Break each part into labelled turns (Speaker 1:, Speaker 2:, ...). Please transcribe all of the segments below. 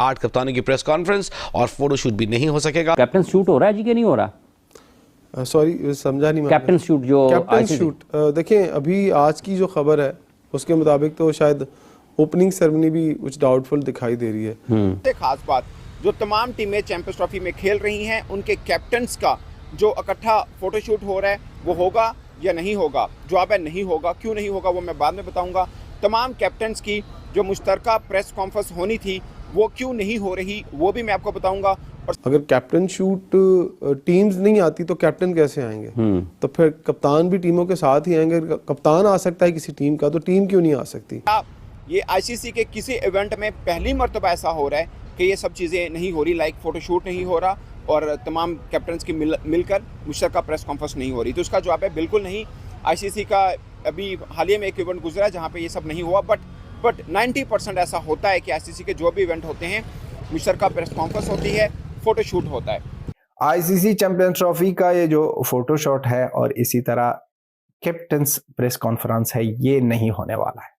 Speaker 1: 8 कप्तानों की press conference और photoshoot भी नहीं हो सकेगा।
Speaker 2: कैप्टन शूट हो रहा है जी कि नहीं हो रहा?
Speaker 3: सॉरी समझा नहीं मैं।
Speaker 2: कैप्टन शूट जो
Speaker 3: कैप्टन शूट देखिए अभी आज की जो खबर है उसके मुताबिक तो शायद ओपनिंग सेरेमनी भी कुछ डाउटफुल दिखाई दे रही है।
Speaker 4: सबसे खास बात, जो तमाम टीमें चैंपियंस ट्रॉफी में खेल रही हैं उनके कैप्टन्स का जो इकट्ठा फोटोशूट हो रहा है वो होगा या नहीं होगा? जवाब है नहीं होगा। क्यों नहीं होगा वो मैं बाद में बताऊंगा। तमाम कैप्टन्स की जो मुश्तरका प्रेस कॉन्फ्रेंस होनी थी वो क्यों नहीं हो रही वो भी मैं आपको बताऊंगा। और
Speaker 3: अगर कैप्टन शूट टीम्स नहीं आती तो कैप्टन कैसे आएंगे? तो फिर कप्तान भी टीमों के साथ ही आएंगे। कप्तान आ सकता है किसी टीम का तो टीम क्यों नहीं आ सकती?
Speaker 4: ये आईसीसी के किसी इवेंट में पहली मर्तबा ऐसा हो रहा है कि ये सब चीज़ें नहीं हो रही, लाइक फोटोशूट नहीं हो रहा और तमाम कैप्टन्स की मिलकर मुश्तरका प्रेस कॉन्फ्रेंस नहीं हो रही। तो उसका जवाब है बिल्कुल नहीं। आईसीसी का अभी हालिया में एक इवेंट गुजरा है जहाँ पे ये सब नहीं हुआ, बट 90% ऐसा होता है कि आईसीसी के जो भी इवेंट होते हैं मुश्तरका प्रेस कॉन्फ्रेंस होती है, फोटोशूट होता है।
Speaker 5: आईसीसी चैंपियंस ट्रॉफी का ये जो फोटोशॉट है और इसी तरह कैप्टन्स प्रेस कॉन्फ्रेंस है ये नहीं होने वाला है।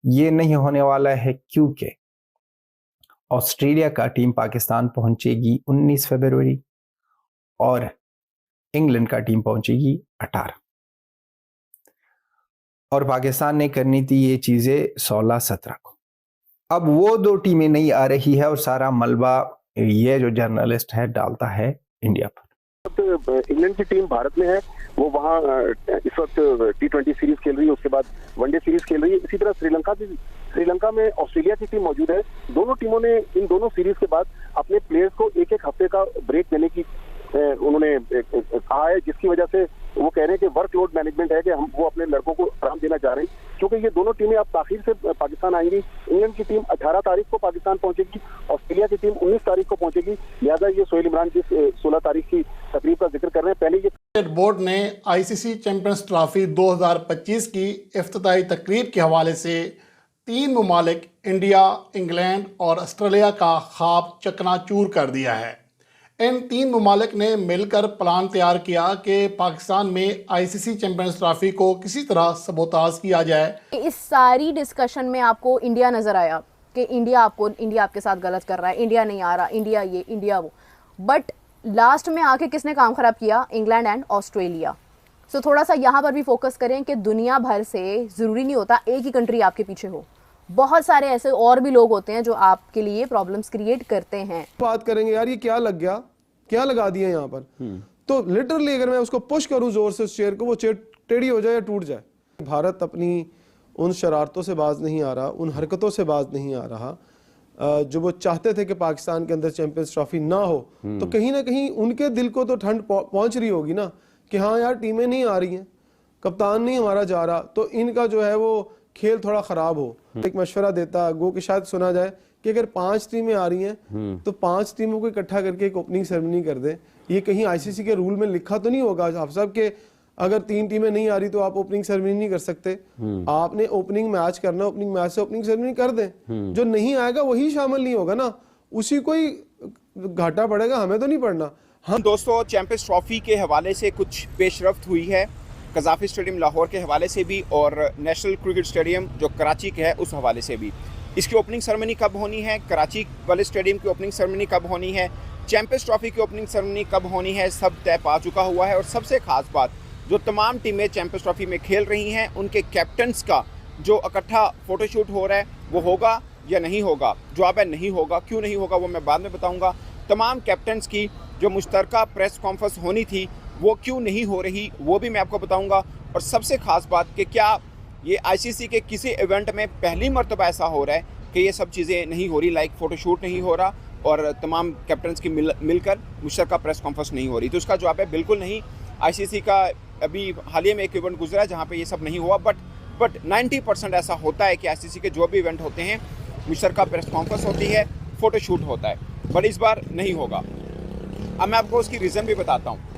Speaker 5: ये नहीं होने वाला है क्योंकि ऑस्ट्रेलिया का टीम पाकिस्तान पहुंचेगी 19 फरवरी और इंग्लैंड का टीम पहुंचेगी 18 और पाकिस्तान ने करनी थी ये चीजें 16-17 को। अब वो दो टीमें नहीं आ रही है और सारा मलबा ये जो जर्नलिस्ट है डालता है इंडिया पर।
Speaker 6: इंग्लैंड की टीम भारत में है, वो वहाँ इस वक्त T20 सीरीज खेल रही है, उसके बाद वनडे सीरीज खेल रही है। इसी तरह श्रीलंका में ऑस्ट्रेलिया की टीम मौजूद है। दोनों टीमों ने इन दोनों सीरीज के बाद अपने प्लेयर्स को एक हफ्ते का ब्रेक देने की उन्होंने कहा है, जिसकी वजह से वो कह रहे हैं कि वर्कलोड मैनेजमेंट है कि हम वो अपने लड़कों को आराम देना चाह रहे हैं, क्योंकि ये दोनों टीमें अब ताखिर से पाकिस्तान आएंगी। इंग्लैंड की टीम 18 तारीख को पाकिस्तान पहुंचेगी, ऑस्ट्रेलिया की टीम 19 तारीख को पहुंचेगी। लिहाजा ये सोहेल इमरान जिस 16 तारीख की तकरीब का जिक्र कर रहे हैं, पहले ये
Speaker 7: क्रिकेट बोर्ड ने आईसीसी चैंपियंस ट्रॉफी 2025 की इफ्तिताई तकरीब के हवाले से 3 ममालिक इंडिया, इंग्लैंड और ऑस्ट्रेलिया का ख्वाब चकनाचूर कर दिया है। इन 3 ममालिक ने मिलकर प्लान तैयार किया कि पाकिस्तान में आईसीसी चैंपियंस ट्रॉफी को किसी तरह सबोताज किया जाए।
Speaker 8: इस सारी डिस्कशन में आपको इंडिया नजर आया कि इंडिया आपके साथ गलत कर रहा है, इंडिया नहीं आ रहा, इंडिया ये इंडिया वो, बट लास्ट में आके किसने काम खराब किया? England and Australia. सो थोड़ा सा यहाँ पर भी फोकस करें कि दुनिया भर से ज़रूरी नहीं होता एक ही कंट्री आपके पीछे हो, बहुत सारे ऐसे और भी लोग होते हैं जो आपके लिए प्रॉब्लम्स क्रिएट करते हैं।
Speaker 3: बात करेंगे यार ये क्या लग गया, क्या लगा दिया यहाँ पर, तो लिटरली अगर मैं उसको पुश करूँ जोर से उस चेयर को, वो चेयर टेढ़ी हो जाए या टूट जाए। भारत अपनी उन शरारतों से बाज नहीं आ रहा, उन हरकतों से बाज नहीं आ रहा जो वो चाहते थे कि पाकिस्तान के अंदर चैंपियंस ट्रॉफी ना हो। तो कहीं ना कहीं उनके दिल को तो ठंड पहुंच रही होगी ना कि हाँ यार टीमें नहीं आ रही हैं, कप्तान नहीं हमारा जा रहा, तो इनका जो है वो खेल थोड़ा खराब हो। एक मशवरा देता गो कि शायद सुना जाए कि अगर 5 टीमें आ रही हैं तो 5 टीमों को इकट्ठा करके एक ओपनिंग सेरेमनी कर दें। ये कहीं आईसीसी के रूल में लिखा तो नहीं होगा आप सब के अगर 3 टीमें नहीं आ रही तो आप ओपनिंग सेरेमनी नहीं कर सकते। आपने ओपनिंग मैच करना, ओपनिंग मैच से ओपनिंग सेरेमनी कर दें। जो नहीं आएगा वही शामिल नहीं होगा ना, उसी को ही घाटा पड़ेगा, हमें तो नहीं पड़ना।
Speaker 4: हम दोस्तों चैंपियंस ट्रॉफी के हवाले से कुछ पेशरफ्त हुई है, कज़ाफ़ी स्टेडियम लाहौर के हवाले से भी और नेशनल क्रिकेट स्टेडियम जो कराची के है उस हवाले से भी। इसकी ओपनिंग सेरेमनी कब होनी है, कराची वाले स्टेडियम की ओपनिंग सेरेमनी कब होनी है, चैंपियंस ट्रॉफी की ओपनिंग सेरेमनी कब होनी है, सब तय पा चुका हुआ है। और सबसे खास बात, जो तमाम टीमें चैंपियंस ट्रॉफी में खेल रही हैं उनके कैप्टन्स का जो इकट्ठा फोटोशूट हो रहा है वो होगा या नहीं होगा? जवाब है नहीं होगा। क्यों नहीं होगा वो मैं बाद में बताऊँगा। तमाम कैप्टन्स की जो मुश्तरका प्रेस कॉन्फ्रेंस होनी थी वो क्यों नहीं हो रही वो भी मैं आपको बताऊँगा। और सबसे खास बात कि क्या ये आईसीसी के किसी इवेंट में पहली मर्तबा ऐसा हो रहा है कि ये सब चीज़ें नहीं हो रही, लाइक फ़ोटोशूट नहीं हो रहा और तमाम कैप्टन्स की मिलकर मुश्तरका प्रेस कॉन्फ्रेंस नहीं हो रही। तो उसका जवाब है बिल्कुल नहीं। आईसीसी का अभी हालिया में एक इवेंट गुजरा है जहाँ पे ये सब नहीं हुआ, बट 90% ऐसा होता है कि आईसीसी के जो भी इवेंट होते हैं मुश्तरका प्रेस कॉन्फ्रेंस होती है, फ़ोटोशूट होता है, बट इस बार नहीं होगा। अब मैं आपको उसकी रीज़न भी बताता हूँ।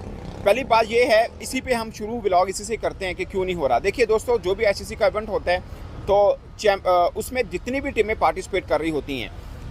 Speaker 4: पहली बात ये है, इसी पे हम शुरू व्लॉग इसी से करते हैं कि क्यों नहीं हो रहा। देखिए दोस्तों, जो भी आईसीसी का इवेंट होता है तो उसमें जितनी भी टीमें पार्टिसिपेट कर रही होती हैं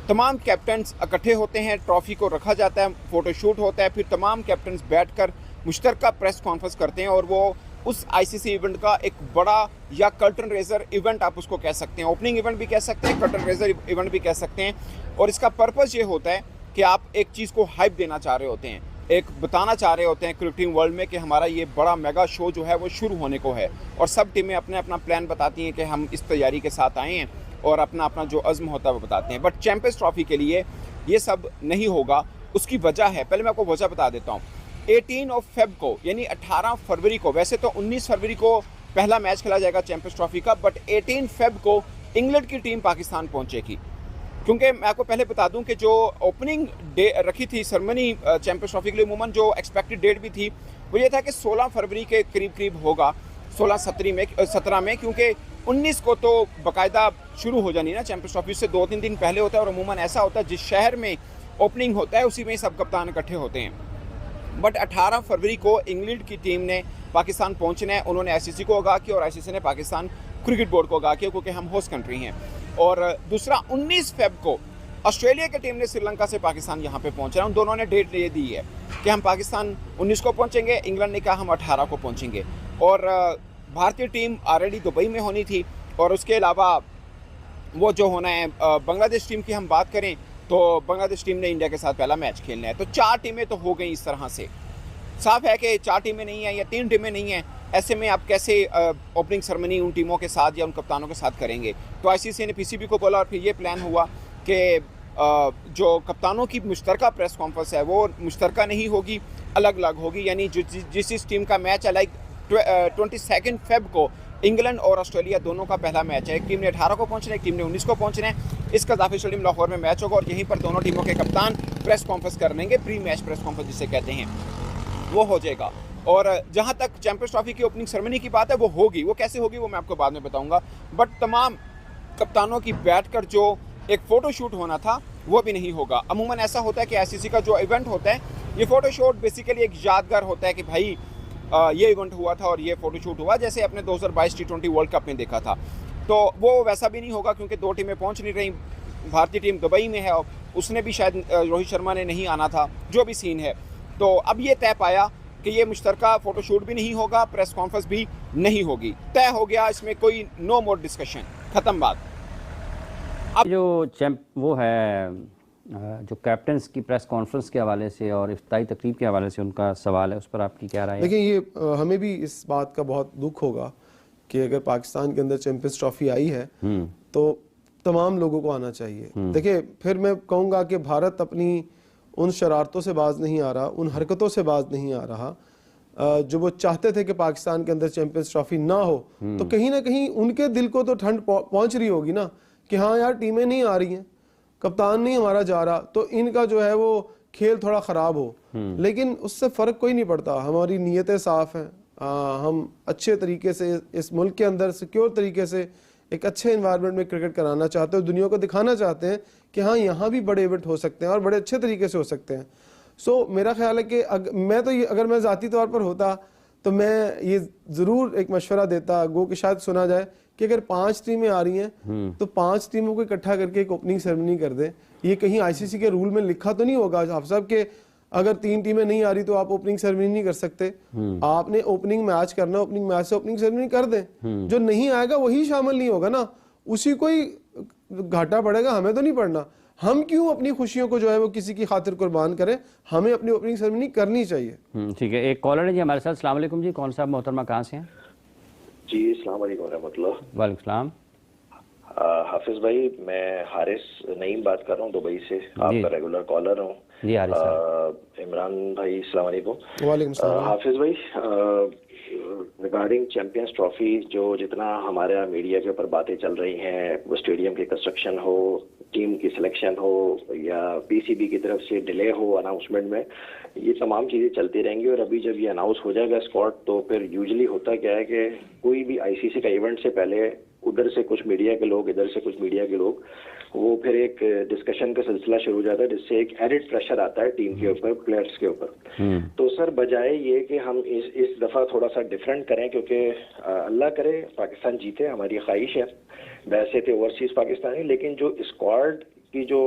Speaker 4: तमाम कैप्टन्स इकट्ठे होते हैं, ट्रॉफ़ी को रखा जाता है, फ़ोटोशूट होता है, फिर तमाम कैप्टन्स बैठकर मुश्तरका प्रेस कॉन्फ्रेंस करते हैं और वो उस आईसीसी इवेंट का एक बड़ा या कर्टन रेजर इवेंट आप उसको कह सकते हैं, ओपनिंग इवेंट भी कह सकते हैं, कर्टन रेजर इवेंट भी कह सकते हैं। और इसका पर्पस ये होता है कि आप एक चीज़ को हाइप देना चाह रहे होते हैं, एक बताना चाह रहे होते हैं क्रिकेटिंग वर्ल्ड में कि हमारा ये बड़ा मेगा शो जो है वो शुरू होने को है। और सब टीमें अपने अपना प्लान बताती हैं कि हम इस तैयारी के साथ आए हैं और अपना अपना जो अज़्म होता है वो बताते हैं। बट चैंपियंस ट्रॉफी के लिए ये सब नहीं होगा। उसकी वजह है, पहले मैं आपको वजह बता देता हूँ। 18 फेब को यानी 18 फरवरी को, वैसे तो 19 फरवरी को पहला मैच खेला जाएगा चैंपियंस ट्रॉफी का, बट 18 फेब को इंग्लैंड की टीम पाकिस्तान पहुंचेगी। क्योंकि मैं आपको पहले बता दूं कि जो ओपनिंग डे रखी थी सेरेमनी चैंपियंस ट्रॉफी के लिए, उमूमन जो एक्सपेक्टेड डेट भी थी वो ये था कि 16 फरवरी के करीब होगा, 17 में, क्योंकि 19 को तो बाकायदा शुरू हो जानी ना चैंपियंस ट्रॉफी, उससे 2-3 दिन पहले होता है। और अमूमन ऐसा होता है जिस शहर में ओपनिंग होता है उसी में सब कप्तान इकट्ठे होते हैं। बट 18 फरवरी को इंग्लैंड की टीम ने पाकिस्तान पहुंचना है। उन्होंने आईसीसी को आगाह किया और आईसीसी ने पाकिस्तान क्रिकेट बोर्ड को आगाह किया, क्योंकि हम होस्ट कंट्री हैं। और दूसरा 19 फेब को ऑस्ट्रेलिया की टीम ने श्रीलंका से पाकिस्तान यहाँ पे पहुँचना है। उन दोनों ने डेट ये दी है कि हम पाकिस्तान 19 को पहुँचेंगे, इंग्लैंड ने कहा हम 18 को पहुँचेंगे। और भारतीय टीम ऑलरेडी दुबई में होनी थी। और उसके अलावा वो जो होना है, बांग्लादेश टीम की हम बात करें तो बांग्लादेश टीम ने इंडिया के साथ पहला मैच खेलना है। तो 4 टीमें तो हो गई इस तरह से। साफ है कि 4 टीमें नहीं हैं या 3 टीमें नहीं हैं, ऐसे में आप कैसे ओपनिंग सेरेमनी उन टीमों के साथ या उन कप्तानों के साथ करेंगे। तो आईसीसी ने पीसीबी को बोला और फिर ये प्लान हुआ कि जो कप्तानों की मुश्तरका प्रेस कॉन्फ्रेंस है वो मुश्तरका नहीं होगी, अलग अलग होगी। यानी जिस टीम का मैच है, लाइक 22 फेब को इंग्लैंड और ऑस्ट्रेलिया दोनों का पहला मैच है। एक टीम ने 18 को पहुंचना है, एक टीम ने 19 को पहुंचना है। इस कज़ाफ़ी स्टेडियम लाहौर में मैच होगा और यहीं पर दोनों टीमों के कप्तान प्रेस कॉन्फ्रेंस कर लेंगे, प्री मैच प्रेस कॉन्फ्रेंस जिसे कहते हैं, वो हो जाएगा। और जहां तक चैंपियंस ट्रॉफी की ओपनिंग सेरेमनी की बात है वो होगी, वो कैसे होगी वो मैं आपको बाद में बताऊंगा। बट तमाम कप्तानों की बैठकर जो एक फ़ोटो शूट होना था वो भी नहीं होगा। अमूमन ऐसा होता है कि आईसीसी का जो इवेंट होता है, ये फ़ोटो शूट बेसिकली एक यादगार होता है कि भाई ये इवेंट हुआ था और ये फ़ोटो शूट हुआ, जैसे अपने 2022 T20 वर्ल्ड कप में देखा था। तो वो वैसा भी नहीं होगा क्योंकि 2 टीमें पहुंच नहीं रही। भारतीय टीम दुबई में है और उसने भी शायद रोहित शर्मा ने नहीं आना था, जो भी सीन है। तो अब ये तय पाया कि ये मुश्तरका फ़ोटोशूट भी नहीं होगा, प्रेस कॉन्फ्रेंस भी नहीं होगी, तय हो गया। इसमें कोई नो मोर डिस्कशन, ख़त्म बात।
Speaker 2: अब जो वो है जो कैप्टन्स की प्रेस कॉन्फ्रेंस के हवाले से और इफ्तारी तकरीब के हवाले से उनका सवाल है, उस पर आपकी क्या राय है?
Speaker 3: देखिए, ये हमें भी इस बात का बहुत दुख होगा कि अगर पाकिस्तान के अंदर चैंपियंस ट्रॉफी आई है तो तमाम लोगों को आना चाहिए। देखिए, फिर मैं कहूँगा कि भारत अपनी उन शरारतों से बाज नहीं आ रहा, उन हरकतों से बाज नहीं आ रहा जो वो चाहते थे कि पाकिस्तान के अंदर चैंपियंस ट्रॉफी ना हो। तो कहीं ना कहीं उनके दिल को तो ठंड पहुंच रही होगी ना कि हाँ यार, टीमें नहीं आ रही हैं, कप्तान नहीं हमारा जा रहा, तो इनका जो है वो खेल थोड़ा ख़राब हो। लेकिन उससे फ़र्क कोई नहीं पड़ता, हमारी नीयतें साफ़ हैं, हम अच्छे तरीके से इस मुल्क के अंदर सिक्योर तरीके से एक अच्छे एनवायरनमेंट में क्रिकेट कराना चाहते हैं, दुनिया को दिखाना चाहते हैं कि हाँ, यहाँ भी बड़े इवेंट हो सकते हैं और बड़े अच्छे तरीके से हो सकते हैं। सो मेरा ख्याल है कि अगर मैं ज़ाती तौर पर होता तो मैं ये ज़रूर एक मशवरा देता, गो कि शायद सुना जाए, कि अगर 5 टीमें आ रही हैं तो 5 टीमों को इकट्ठा करके एक ओपनिंग सेरेमनी कर दें। ये कहीं आईसीसी के रूल में लिखा तो नहीं होगा आप साहब के अगर 3 टीमें नहीं आ रही तो आप ओपनिंग सेरेमनी नहीं कर सकते। आपने ओपनिंग मैच करना, ओपनिंग मैच से ओपनिंग सेरेमनी कर दें। जो नहीं आएगा वही शामिल नहीं होगा ना, उसी को ही घाटा पड़ेगा, हमें तो नहीं पड़ना। हम क्यों अपनी खुशियों को जो है वो किसी की खातिर कुर्बान करें, हमें अपनी ओपनिंग सेरेमनी करनी चाहिए।
Speaker 2: ठीक है, एक कॉलर है जी हमारे साथ। अस्सलाम वालेकुम जी, कौन साहब मोहतरमा, कहाँ से हैं?
Speaker 9: जी अस्सलाम वालेकुम रहमतुल्लाह।
Speaker 2: वालेकुम सलाम।
Speaker 9: हाफिज भाई, मैं हारिस नईम बात कर रहा हूँ दुबई से, आपका रेगुलर कॉलर हूँ।
Speaker 2: जी हारिस।
Speaker 9: इमरान भाई अस्सलाम वालेकुम।
Speaker 3: वालेकुम सलाम।
Speaker 9: हाफिज भाई, रिगार्डिंग चैंपियंस ट्रॉफी जो जितना हमारे यहाँ मीडिया के ऊपर बातें चल रही हैं, वो स्टेडियम की कंस्ट्रक्शन हो, टीम की सिलेक्शन हो या पीसीबी की तरफ से डिले हो अनाउंसमेंट में, ये तमाम चीज़ें चलती रहेंगी। और अभी जब ये अनाउंस हो जाएगा स्क्वाड, तो फिर यूजुअली होता क्या है कि कोई भी आईसीसी का इवेंट से पहले उधर से कुछ मीडिया के लोग, इधर से कुछ मीडिया के लोग, वो फिर एक डिस्कशन का सिलसिला शुरू हो जाता है, जिससे एक एडिड प्रेशर आता है टीम के ऊपर, प्लेयर्स के ऊपर। तो सर, बजाय ये कि हम इस दफ़ा थोड़ा सा डिफरेंट करें, क्योंकि अल्लाह करे पाकिस्तान जीते, हमारी ख्वाहिश है। वैसे थे ओवरसीज पाकिस्तानी, लेकिन जो स्क्वाड की जो